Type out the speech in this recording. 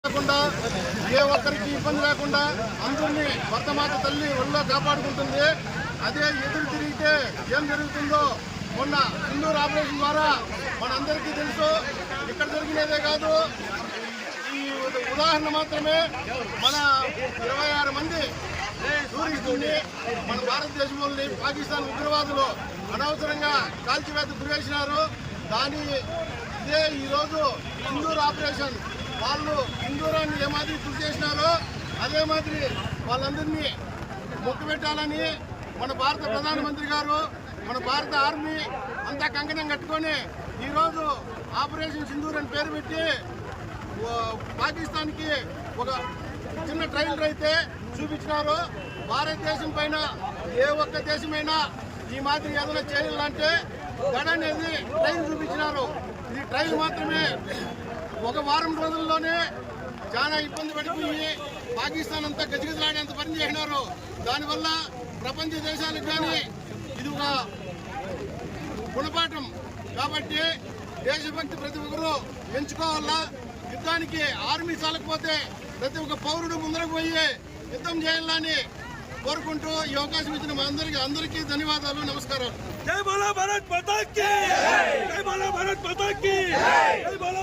లేకుండా ఏ ఒక్కరికి ఇబ్బంది లేకుండా అందరినీ భర్తమాత తల్లి ఒళ్ళో కాపాడుకుంటుంది. అదే ఎదురు తిరిగితే ఏం జరుగుతుందో మొన్న సింధూర్ ఆపరేషన్ ద్వారా మనందరికీ తెలుసు. ఇక్కడ జరిగినదే కాదు, ఈ ఉదాహరణ మాత్రమే. మన 26 మంది టూరిస్టుల్ని మన భారతదేశంలోని పాకిస్తాన్ ఉగ్రవాదులు అనవసరంగా కాల్చివేత గురివేసినారు. ఇదే ఈరోజు సింధూర్ ఆపరేషన్ వాళ్ళు సింధూరాన్ని ఏ మాదిరి కృషి చేసినారో అదే మాదిరి వాళ్ళందరినీ మొక్కుపెట్టాలని మన భారత ప్రధానమంత్రి గారు, మన భారత ఆర్మీ అంతా కంకణం కట్టుకొని ఈరోజు ఆపరేషన్ సింధూర్ అని పేరు పెట్టి పాకిస్తాన్కి ఒక చిన్న ట్రైలర్ అయితే చూపించినారు. భారతదేశం పైన ఏ ఒక్క దేశమైనా ఈ మాదిరి ఏదైనా చేయాలంటే గడ అనేది ట్రైల్ చూపించినారు. ఇది ట్రైల్ మాత్రమే. ఒక వారం రోజుల్లోనే చాలా ఇబ్బంది పడిపోయి పాకిస్తాన్ అంతా గజగజలాడేంత పని చేసినారు. దానివల్ల ప్రపంచ దేశాలకు కానీ ఇది ఒక గుణపాఠం. కాబట్టి దేశభక్తి ప్రతి ఒక్కరూ పెంచుకోవాలా. యుద్ధానికి ఆర్మీ చాలకపోతే ప్రతి ఒక్క పౌరుడు ముందరకు పోయి యుద్ధం చేయాలని కోరుకుంటూ ఈ అవకాశం ఇచ్చిన అందరికీ ధన్యవాదాలు, నమస్కారాలు. జై బోలో భారత్ మాతా కీ, జై బోలో భారత్ మాతా కీ, జై బోలో.